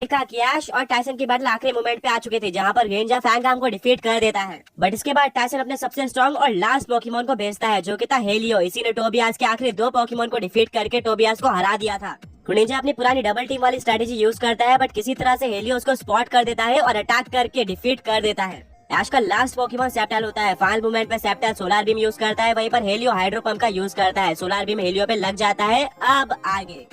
देखा कि ऐश और टाइसन की बैटल आखिरी मोमेंट पे आ चुके थे, जहां पर रेंजर फैंगाम को डिफीट कर देता है। बट इसके बाद टाइसन अपने सबसे स्ट्रॉन्ग और लास्ट पोकेमोन को भेजता है, जो कि था हेलियो। इसी ने टोबियास के आखिरी दो पोकेमोन को डिफीट करके टोबियास को हरा दिया था। ग्रेंजर अपनी पुरानी डबल टीम वाली स्ट्रेटेजी यूज करता है, बट किसी तरह से हेलियो उसको स्पॉट कर देता है और अटैक करके डिफीट कर देता है। ऐश का लास्ट पोकेमोन सेप्टल होता है। फाइनल मूवमेंट में सेप्टल सोलर बीम यूज करता है, वहीं पर हेलियो हाइड्रो पंप का यूज करता है। सोलर बीम हेलियो पे लग जाता है। अब आगे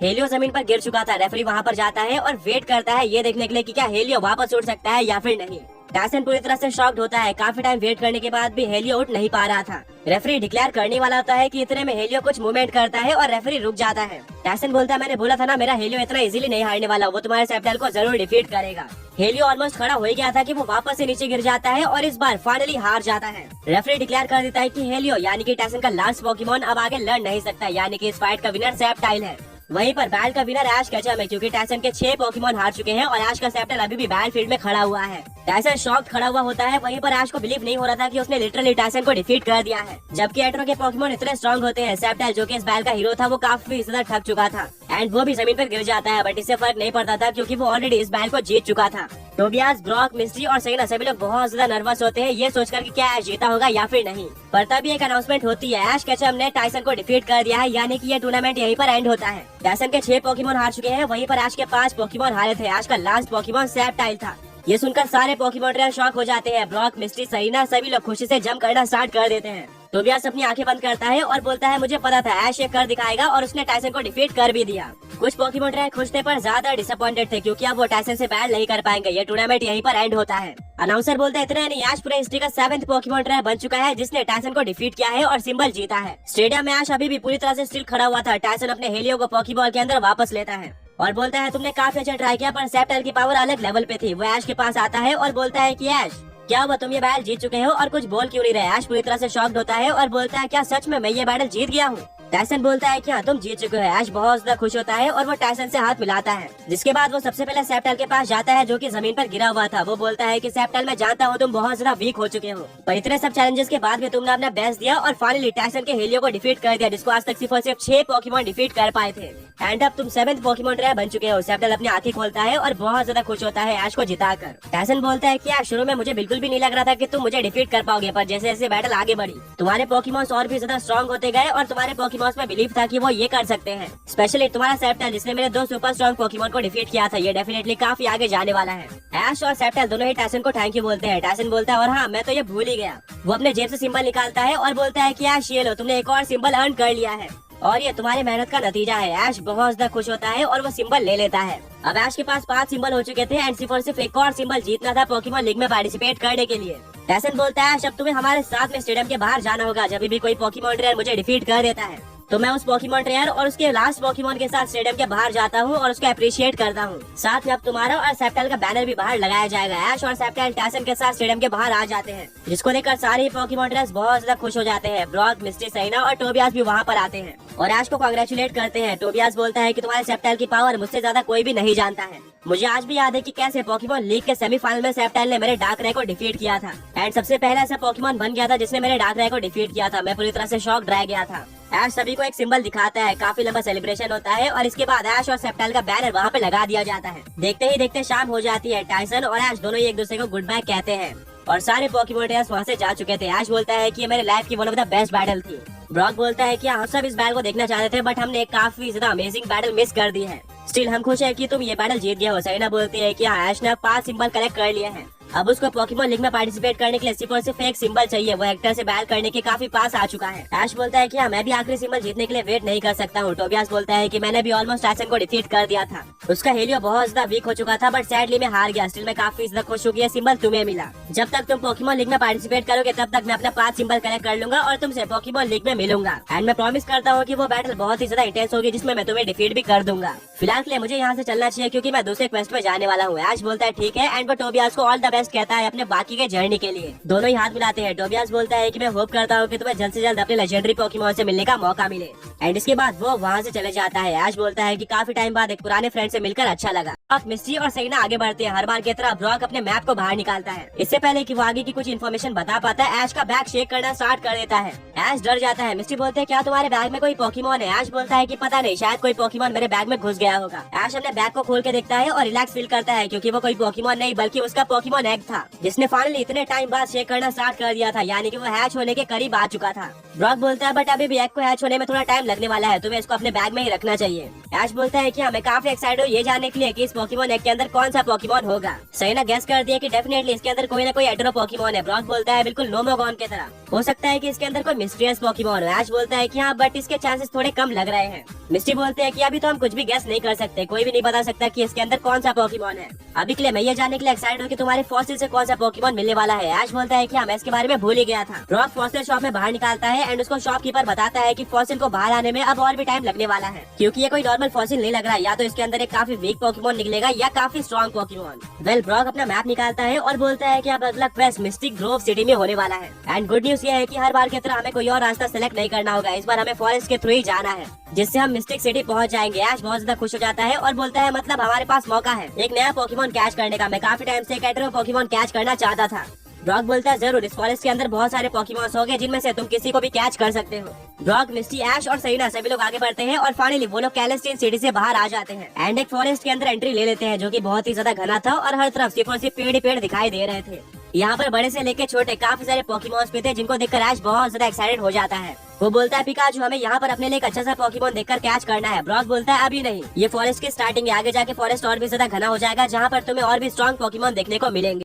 हेलियो जमीन पर गिर चुका था। रेफरी वहां पर जाता है और वेट करता है ये देखने के लिए कि क्या हेलियो वापस उठ सकता है या फिर नहीं। टाइसन पूरी तरह से शॉक्ड होता है। काफी टाइम वेट करने के बाद भी हेलियो उठ नहीं पा रहा था। रेफरी डिक्लेयर करने वाला होता है कि इतने में हेलियो कुछ मूवमेंट करता है और रेफरी रुक जाता है। टाइसन बोलता है, मैंने बोला था ना, मेरा हेलियो इतना इजीली नहीं हारने वाला, वो तुम्हारे सेप्टल को जरूर डिफीट करेगा। हेलियो ऑलमोस्ट खड़ा हो गया था कि वो वापस से नीचे गिर जाता है और इस बार फाइनली हार जाता है। रेफरी डिक्लेयर कर देता है कि हेलियो यानी कि टाइसन का लास्ट पोकेमोन अब आगे लड़ नहीं सकता, यानी कि इस फाइट का विनर सेप्टाइल है। वहीं पर बैल का विनर ऐश केचम है, क्योंकि टाइसन के 6 पोकेमोन हार चुके हैं और ऐश का सेप्टल अभी भी बैल फील्ड में खड़ा हुआ है। टाइसन शॉक्ड खड़ा हुआ होता है। वहीं पर ऐश को बिलीव नहीं हो रहा था कि उसने लिटरली टाइसन को डिफीट कर दिया है, जबकि एट्रो के पोकेमोन इतने स्ट्रॉन्ग होते हैं। सेप्टल जो कि इस बैल का हीरो था, वो काफी ज्यादा थक चुका था एंड वो भी जमीन पर गिर जाता है, बट इससे फर्क नहीं पड़ता था क्योंकि वो ऑलरेडी इस बैल को जीत चुका था। टोबियास, ब्रॉक, मिस्ट्री और सैना सभी लोग बहुत ज्यादा नर्वस होते हैं ये सोचकर कि क्या ऐश जीता होगा या फिर नहीं। पर तभी एक अनाउंसमेंट होती है, ऐश केचम ने टाइसन को डिफीट कर दिया है, यानी कि ये टूर्नामेंट यहीं पर एंड होता है। टाइसन के 6 पोकेमोन हार चुके हैं, वहीं पर ऐश के 5 पोकेमोन हारे थे। ऐश का लास्ट पोकेमोन सेप्टाइल था। ये सुनकर सारे पोकेमोन ट्रेनर शॉक हो जाते हैं। ब्रॉक, मिस्ट्री, सरीना सभी लोग खुशी से जंप करना स्टार्ट कर देते हैं। टोबियास अपनी आंखें बंद करता है और बोलता है, मुझे पता था ऐश ये कर दिखाएगा, और उसने टाइसन को डिफीट कर भी दिया। कुछ पोकेमोन ट्रेनर खुश थे पर ज्यादा डिसअपॉइंटेड थे, क्योंकि अब वो टाइसन से बैट नहीं कर पाएंगे। ये टूर्नामेंट यहीं पर एंड होता है। अनाउंसर बोलता है, इतना नहीं, ऐश पूरे हिस्ट्री का 7th पोकेमोन ट्रेनर बन चुका है जिसने टाइसन को डिफीट किया है और सिंबल जीता है। स्टेडियम में ऐश अभी भी पूरी तरह से स्टिल खड़ा हुआ था। टाइसन अपने हेलियो को पॉकीबॉल के अंदर वापस लेता है और बोलता है, तुमने काफी अच्छा ट्राई किया, पर सेप्टल की पावर अलग लेवल पे थी। वो ऐश के पास आता है और बोलता है कि ऐश, क्या हुआ, तुम ये बैटल जीत चुके हो और कुछ बोल क्यों नहीं रहे। ऐश पूरी तरह से शॉक्ड होता है और बोलता है, क्या सच में मैं ये बैटल जीत गया हूँ। टाइसन बोलता है, क्या तुम जीत चुके हो। ऐश बहुत ज्यादा खुश होता है और वो टाइसन से हाथ मिलाता है, जिसके बाद वो सबसे पहले सेप्टल के पास जाता है, जो कि जमीन पर गिरा हुआ था। वो बोलता है कि सेप्टल, मैं जानता हूँ तुम बहुत ज्यादा वीक हो चुके हो, पर इतने सब चैलेंजेस के बाद भी तुमने अपना बेस्ट दिया और फाइनली टाइसन के हेलियो को डिफीट कर दिया, जिसको आज तक सिर्फ 6 पोकेमोन डिफीट कर पाए थे। एंड अब तुम 7th पोकेमोन ट्रेनर बन चुके हो। सेप्टल अपनी आंखें खोलता है और बहुत ज्यादा खुश होता है ऐश को जिताकर। टाइसन बोलता है, क्या शुरू में मुझे बिल्कुल भी नहीं लग रहा था कि तुम मुझे डिफीट कर पाओगे, पर जैसे जैसे बैटल आगे बढ़ी तुम्हारे पोकेमोन्स और भी ज्यादा स्ट्रॉन्ग होते गए और तुम्हारे पोकेमोन्स में बिलीव था कि वो ये कर सकते हैं। स्पेशली तुम्हारा सेप्टल, जिसने मेरे 2 सुपर स्ट्रॉन्ग पोकेमोन को डिफीट किया था, ये डेफिनेटली काफी आगे जाने वाला है। ऐश और सेप्टल दोनों ही टाइसन को थैंक यू बोलते हैं। टाइसन बोलता है, और हाँ, मैं तो ये भूल ही गया। वो अपने जेब से सिंबल निकालता है और बोलता है कि ऐश, ये लो, तुमने एक और सिंबल अर्न कर लिया है और ये तुम्हारी मेहनत का नतीजा है। ऐश बहुत ज्यादा खुश होता है और वो सिंबल ले लेता है। अब ऐश के पास 5 सिंबल हो चुके थे एंड सिर्फ और सिर्फ एक और सिंबल जीतना था पोकेमोन लीग में पार्टिसिपेट करने के लिए। टाइसन बोलता है, अब तुम्हें हमारे साथ में स्टेडियम के बाहर जाना होगा। जब भी कोई पोकेमोन ट्रेनर मुझे डिफीट कर देता है तो मैं उस पोकेमोन ट्रेनर और उसके लास्ट पोकेमोन के साथ स्टेडियम के बाहर जाता हूँ और उसको अप्रिशिएट करता हूँ। साथ में अब तुम्हारा और सेप्टल का बैनर भी बाहर लगाया जाएगा। ऐश और सेप्टल टाइसन के साथ स्टेडियम के बाहर आ जाते हैं, जिसको देखकर सारे पोकेमोन ट्रेनर्स बहुत ज्यादा खुश हो जाते हैं। ब्रॉक, मिस्ट्री, सैना और टोबियास भी वहाँ पर आते हैं और ऐश को कांग्रेचुलेट करते हैं। टोबियास बोलता है कि तुम्हारे सेप्टल की पावर मुझसे ज्यादा कोई भी नहीं जानता है। मुझे आज भी याद है कि कैसे पोकेमोन लीग के सेमीफाइनल में सेप्टल ने मेरे डार्कrai को डिफीट किया था एंड सबसे पहला ऐसा पोकेमोन बन गया था जिसने मेरे डार्कrai को डिफीट किया था। मैं पूरी तरह से शॉक रह गया था। ऐश सभी को एक सिंबल दिखाता है, काफी लंबा सेलिब्रेशन होता है और इसके बाद ऐश और सेप्टल का बैनर वहाँ पे लगा दिया जाता है। देखते ही देखते शाम हो जाती है। टाइसन और ऐश दोनों ही एक दूसरे को गुड बाय कहते हैं और सारे पोकेमोन ट्रेनर्स वहाँ से जा चुके थे। ऐश बोलता है कि ये मेरे लाइफ की one of the best battle थी। ब्रॉक बोलता है कि हम सब इस बैटल को देखना चाहते थे, बट हमने एक काफी ज्यादा अमेजिंग बैटल मिस कर दी है। स्टिल हम खुश है कि तुम ये बैटल जीत गए हो। सैना बोलती है कि हाँ, ऐश ने 5 सिंबल कलेक्ट कर लिए हैं। अब उसको पोकेमोन लीग में पार्टिसिपेट करने के लिए सिर्फ और सिर्फ एक सिंबल चाहिए। वो एक्टर से बैटल करने के काफी पास आ चुका है। ऐश बोलता है कि हाँ, मैं भी आखिरी सिंबल जीतने के लिए वेट नहीं कर सकता हूँ। टोबियास बोलता है कि मैंने भी ऑलमोस्ट टाइसन को डिफीट कर दिया था। उसका हेलियो बहुत ज्यादा वीक हो चुका था, बट सैडली मैं हार गया। स्टिल मैं काफी ज्यादा खुश हूँ कि ये सिंबल तुम्हें मिला। जब तक तुम पोकेमोन लीग में पार्टिसिपेट करोगे तब तक मैं अपना 5 सिंबल कलेक्ट कर लूंगा और तुमसे पोकेमोन लीग में मिलूंगा। एंड मैं प्रॉमिस करता हूँ कि वो बैटल बहुत ही ज्यादा इंटेंस होगी, जिसमें मैं तुम्हें डिफीट भी कर दूंगा। फिलहाल के लिए मुझे यहाँ से चलना चाहिए क्योंकि मैं दूसरे क्वेस्ट में जाने वाला हूँ। ऐश बोलता है ठीक है एंड वो टोबियास को ऑल द बेस्ट कहता है अपने बाकी के जर्नी के लिए। दोनों ही हाथ मिलाते हैं। टोबियास बोलता है कि मैं होप करता हूँ कि तुम्हें जल्द से जल्द अपने लेजेंडरी पोकेमोन से मिलने का मौका मिले। एंड इसके बाद वो वहाँ से चले जाता है। ऐश बोलता है कि काफी टाइम बाद एक पुराने फ्रेंड से मिलकर अच्छा लगा। ब्रॉक, मिस्टी और सैना आगे बढ़ते हैं। हर बार की तरह ब्रॉक अपने मैप को बाहर निकालता है। इससे पहले कि वो आगे की कुछ इन्फॉर्मेशन बता पाता है, ऐश का बैग शेक करना स्टार्ट कर देता है। ऐश डर जाता है। मिस्टी बोलते हैं क्या तुम्हारे बैग में कोई पोकेमॉन है? ऐश बोलता है कि पता नहीं, शायद कोई पोकेमॉन मेरे बैग में घुस गया होगा। ऐश अपने बैग को खोल के देखता है और रिलैक्स फील करता है क्योंकि वो कोई पोकेमॉन नहीं बल्कि उसका पोकेमॉन एग था, जिसने फाइनली इतने टाइम बाद शेक करना स्टार्ट कर दिया था, यानी कि वो हैच होने के करीब आ चुका था। ब्रॉक बोलता है बट अभी भी एग को हैच होने में थोड़ा टाइम लगने वाला है, तुम्हें इसको अपने बैग में ही रखना चाहिए। ऐश बोलता है कि मैं काफी एक्साइटेड हूँ ये जानने के लिए कि इस पोकेमॉन एग के अंदर कौन सा पोकेमॉन होगा। सैना गेस कर दिया कि डेफिनेटली इसके अंदर कोई ना कोई एटरो पोकेमॉन है। ब्रॉक बोलता है बिल्कुल नोमोगॉन की तरह, हो सकता है कि इसके अंदर कोई मिस्टीरियस पोकेमॉन हो। ऐश बोलता है कि हाँ बट इसके चांसेस थोड़े कम लग रहे हैं। मिस्टी बोलते हैं कि अभी तो हम कुछ भी गेस नहीं कर सकते, कोई भी नहीं बता सकता कि इसके अंदर कौन सा पोकेमॉन है। अभी के लिए मैं ये जानने के लिए एक्साइटेड हूँ कि तुम्हारे फॉसिल से कौन सा पोकेमॉन मिलने वाला है। ऐश बोलता है कि मैं इसके बारे में भूल ही गया था। ब्रॉक फॉसिल शॉप में बाहर निकालता है एंड उसको शॉपकीपर बताता है कि फॉसिल को बाहर आने में अब और भी टाइम लगने वाला है, क्योंकि ये कोई नॉर्मल फॉसिल नहीं लग रहा है, या तो इसके अंदर एक काफी वीक पोकेमॉन निकलेगा या काफी स्ट्रॉन्ग पोकेमॉन। वेल, ब्रॉक अपना मैप निकालता है और बोलता है कि अब अगला क्वेस्ट मिस्टिक ग्रोव सिटी में होने वाला है। एंड गुड न्यूज ये है कि हर बार की तरह हमें कोई और रास्ता सेलेक्ट नहीं करना होगा, इस बार हमें फॉरेस्ट के थ्रू ही जाना है, जिससे हम मिस्टिक सिटी पहुंच जाएंगे। ऐश बहुत ज्यादा खुश हो जाता है और बोलता है मतलब हमारे पास मौका है एक नया पोकेमॉन कैच करने का। मैं काफी टाइम से कैटरो पोकेमॉन कैच करना चाहता था। ब्रॉक बोलता है जरूर, इस फॉरेस्ट के अंदर बहुत सारे पोकेमॉन्स होंगे जिनमें से तुम किसी को भी कैच कर सकते हो। ब्रॉक, मिस्टी, ऐश और सैना सभी लोग आगे बढ़ते हैं और फाइनली वो लोग कैलेस्टिन सिटी से बाहर आ जाते हैं एंड एक फॉरेस्ट के अंदर एंट्री ले लेते हैं जो कि बहुत ही ज्यादा घना था और हर तरफ सिर्फ और सिर्फ पेड़ ही पेड़ दिखाई दे रहे थे। यहाँ पर बड़े से लेके छोटे काफी सारे पोकेमॉन्स भी थे जिनको देखकर ऐश बहुत ज्यादा एक्साइटेड हो जाता है। वो बोलता है पिकाचू, हमें यहाँ पर अपने लिए एक अच्छा सा पोकेमॉन देखकर कैच करना है। ब्रॉक बोलता है अभी नहीं, ये फॉरेस्ट की स्टार्टिंग है, आगे जाके फॉरेस्ट और भी ज्यादा घना हो जाएगा जहाँ पर तुम्हें और भी स्ट्रॉन्ग पोकेमॉन देखने को मिलेंगे।